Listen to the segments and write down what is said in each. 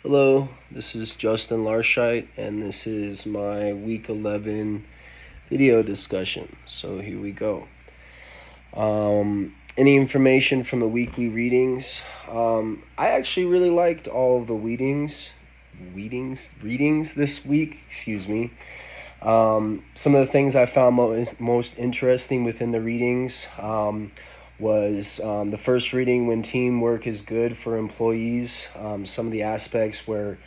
Hello, this is Justin Larshite, and this is my week 11 video discussion. So here we go. Any information from the weekly readings? I actually really liked all of the readings this week. Excuse me. Some of the things I found most interesting within the readings was the first reading, when teamwork is good for employees. Some of the aspects where,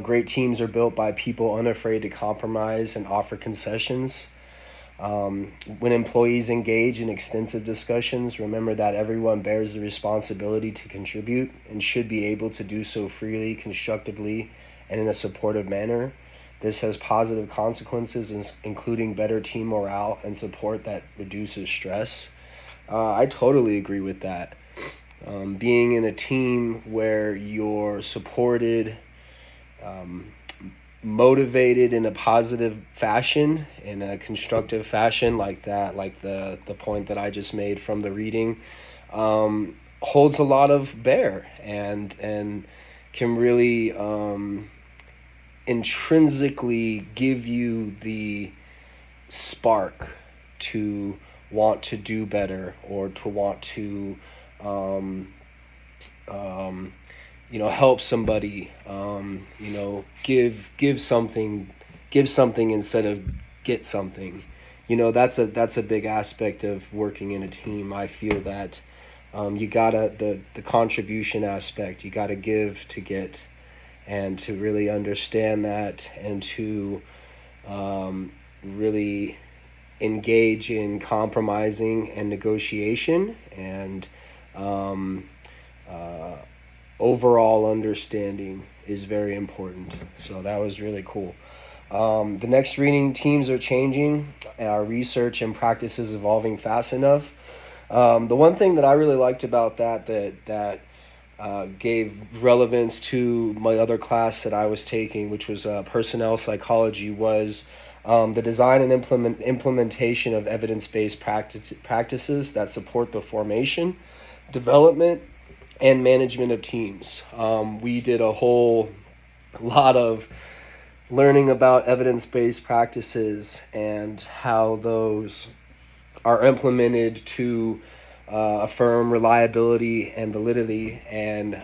great teams are built by people unafraid to compromise and offer concessions. When employees engage in extensive discussions, remember that everyone bears the responsibility to contribute and should be able to do so freely, constructively, and in a supportive manner. This has positive consequences, including better team morale and support that reduces stress. I totally agree with that. Being in a team where you're supported, motivated in a positive fashion, in a constructive fashion, like that, like the point that I just made from the reading, holds a lot of bear and can really intrinsically give you the spark to want to do better, or to want to help somebody, give something instead of get something. That's a big aspect of working in a team. I feel that you gotta, the contribution aspect, you gotta give to get, and to really understand that, and to really engage in compromising and negotiation, and overall understanding is very important. So that was really cool. The next reading, teams are changing, our research and practice is evolving fast enough. The one thing that I really liked about that gave relevance to my other class that I was taking, which was personnel psychology, was the design and implementation of evidence-based practices that support the formation, development, and management of teams. We did a whole lot of learning about evidence-based practices and how those are implemented to affirm reliability and validity, and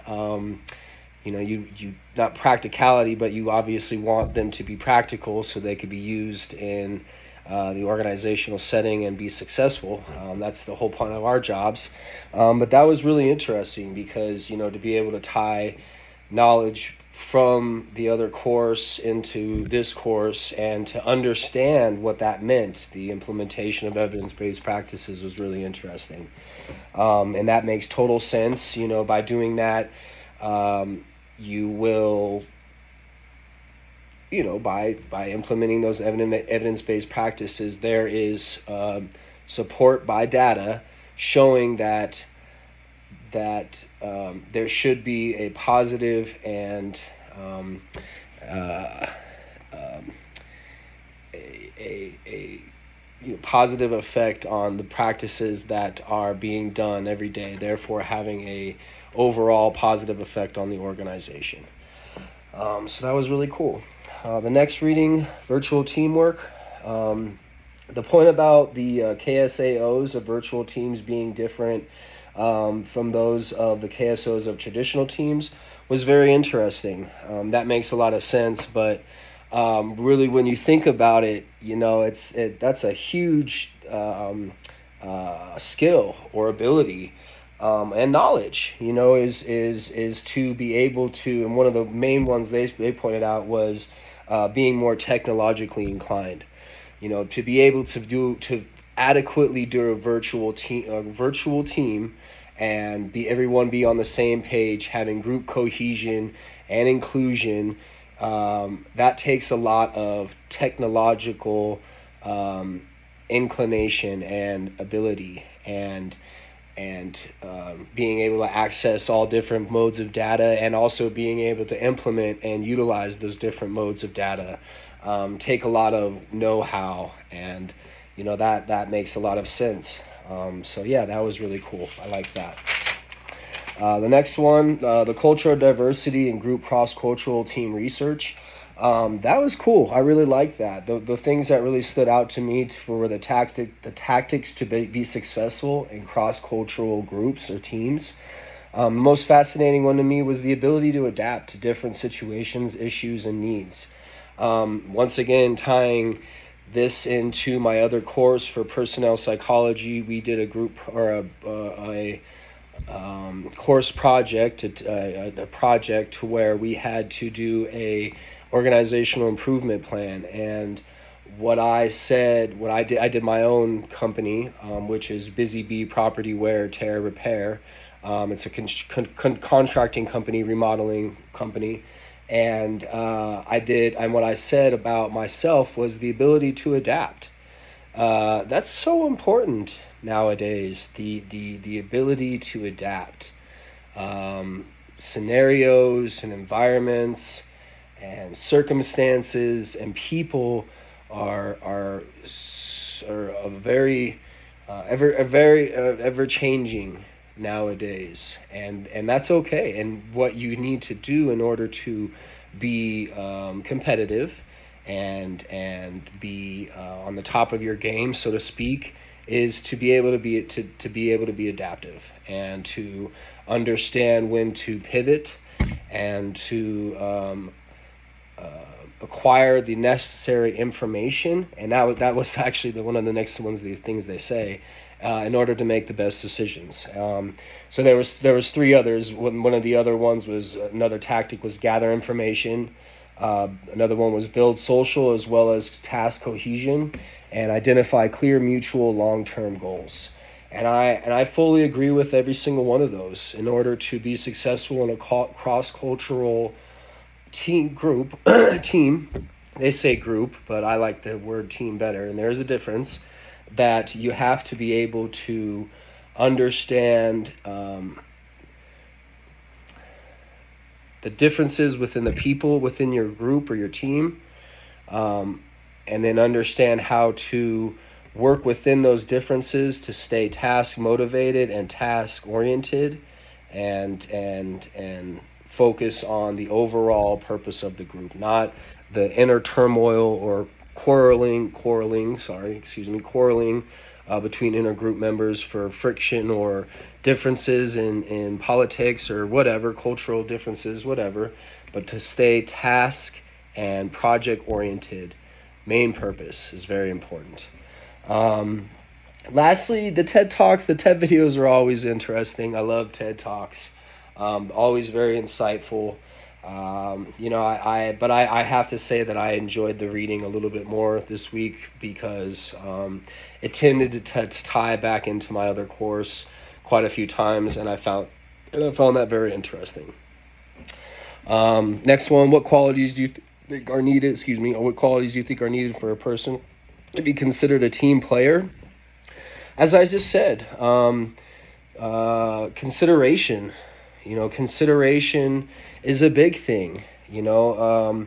you not practicality, but you obviously want them to be practical so they could be used in the organizational setting and be successful. That's the whole point of our jobs. But that was really interesting because, to be able to tie knowledge from the other course into this course, and to understand what that meant, the implementation of evidence-based practices, was really interesting. And that makes total sense. By doing that, you will, by implementing those evidence-based practices, there is support by data showing that there should be a positive and a positive effect on the practices that are being done every day, therefore having a overall positive effect on the organization. So that was really cool. The next reading, virtual teamwork. The point about the KSAOs of virtual teams being different from those of the KSOs of traditional teams was very interesting. That makes a lot of sense, but really, when you think about it, that's a huge skill or ability, and knowledge. Is to be able to, and one of the main ones they pointed out was being more technologically inclined. To be able to adequately do a virtual team, and everyone be on the same page, having group cohesion and inclusion. That takes a lot of technological inclination and ability, and being able to access all different modes of data, and also being able to implement and utilize those different modes of data, take a lot of know-how, and that makes a lot of sense. So yeah, that was really cool. I like that. The next one, the cultural diversity and group cross-cultural team research. That was cool. I really liked that. The things that really stood out to me were the tactics to be successful in cross-cultural groups or teams. The most fascinating one to me was the ability to adapt to different situations, issues, and needs. Once again, tying this into my other course for personnel psychology, we did a group or a course project, a project to where we had to do a organizational improvement plan. And what I did my own company, which is Busy Bee Property Wear Tear Repair. It's a contracting company, remodeling company. And what I said about myself was the ability to adapt. That's so important nowadays, the ability to adapt. Scenarios and environments and circumstances and people are a very ever changing nowadays, and that's okay. And what you need to do in order to be competitive and be on the top of your game, so to speak, is to be able to be adaptive and to understand when to pivot and to acquire the necessary information. And that was actually one of the next ones, the things they say, in order to make the best decisions. So there was three others. One of the other ones was, another tactic was gather information. Another one was build social as well as task cohesion and identify clear mutual long-term goals. And I fully agree with every single one of those. In order to be successful in a cross-cultural team, they say group, but I like the word team better. And there's a difference, that you have to be able to understand the differences within the people within your group or your team, and then understand how to work within those differences to stay task motivated and task oriented, and focus on the overall purpose of the group, not the inner turmoil or quarreling between intergroup members for friction or differences in politics or whatever, cultural differences, whatever, but to stay task and project oriented. Main purpose is very important. Lastly, the TED Talks, the TED videos are always interesting. I love TED Talks. Always very insightful. I have to say that I enjoyed the reading a little bit more this week because it tended to tie back into my other course quite a few times, and I found that very interesting. Next one, what qualities do you think are needed? What qualities do you think are needed for a person to be considered a team player? As I just said, consideration. Consideration is a big thing. To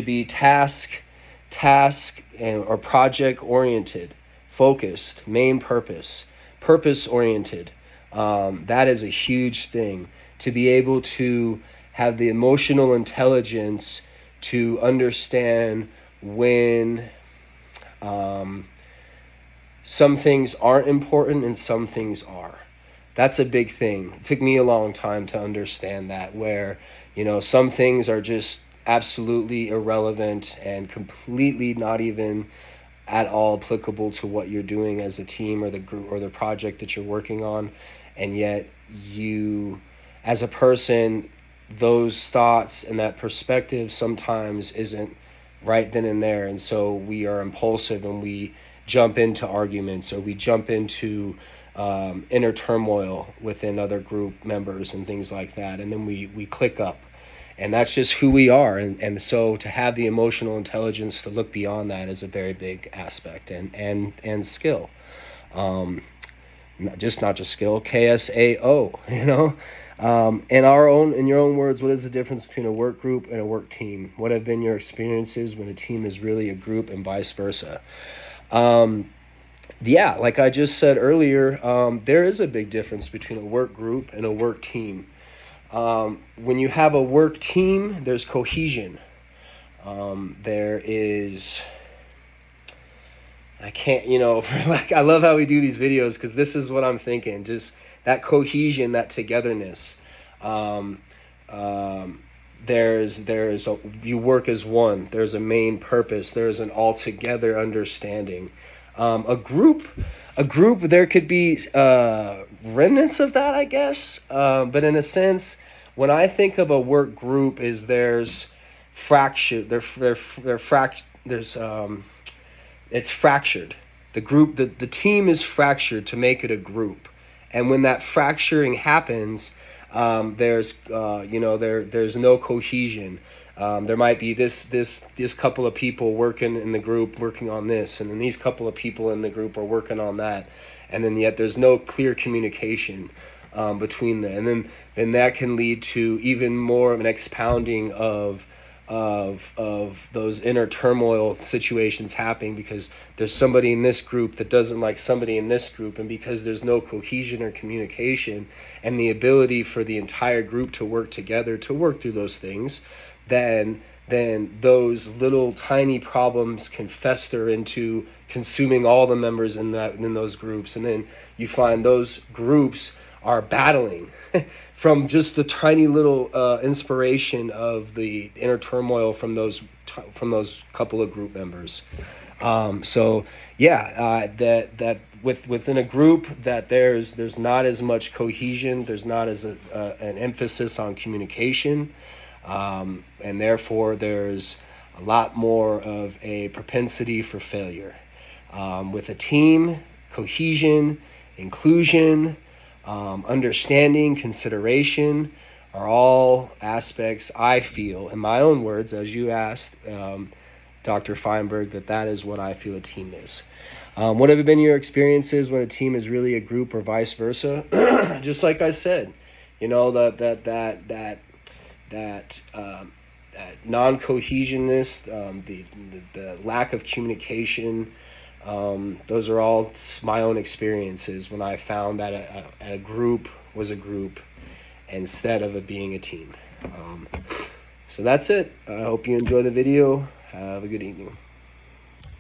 be task or project oriented, focused, main purpose oriented. That is a huge thing. To be able to have the emotional intelligence to understand when some things aren't important and some things are. That's a big thing. It took me a long time to understand that, where, some things are just absolutely irrelevant and completely not even at all applicable to what you're doing as a team or the group or the project that you're working on. And yet you, as a person, those thoughts and that perspective sometimes isn't right then and there. And so we are impulsive and we jump into arguments, or we jump into inner turmoil within other group members and things like that. And then we click up, and that's just who we are. And so to have the emotional intelligence to look beyond that is a very big aspect and skill. Not just skill, KSAO, in your own words, what is the difference between a work group and a work team? What have been your experiences when a team is really a group and vice versa? yeah, like I just said earlier, there is a big difference between a work group and a work team. When you have a work team, there's cohesion. There is, I can't, like I love how we do these videos because this is what I'm thinking. Just that cohesion, that togetherness. Um, um, you work as one. There's a main purpose. There's an altogether understanding. A group, there could be remnants of that, I guess. But in a sense, when I think of a work group, is there's fractured. They're there's it's fractured. The team is fractured to make it a group, and when that fracturing happens, there's no cohesion. There might be this couple of people working in the group working on this, and then these couple of people in the group are working on that, and then yet there's no clear communication between them, and then that can lead to even more of an expounding of those inner turmoil situations happening because there's somebody in this group that doesn't like somebody in this group, and because there's no cohesion or communication and the ability for the entire group to work together to work through those things, then those little tiny problems can fester into consuming all the members in those groups, and then you find those groups are battling from just the tiny little inspiration of the inner turmoil from those couple of group members. So yeah, that within a group that there's not as much cohesion, there's not as an emphasis on communication, and therefore there's a lot more of a propensity for failure. With a team, cohesion, inclusion, understanding, consideration are all aspects, I feel, in my own words, as you asked, Dr. Feinberg, that is what I feel a team is. What have been your experiences when a team is really a group or vice versa? Just like I said, that non-cohesionness, the lack of communication. Those are all my own experiences when I found that a group was a group instead of it being a team. So that's it. I hope you enjoy the video. Have a good evening.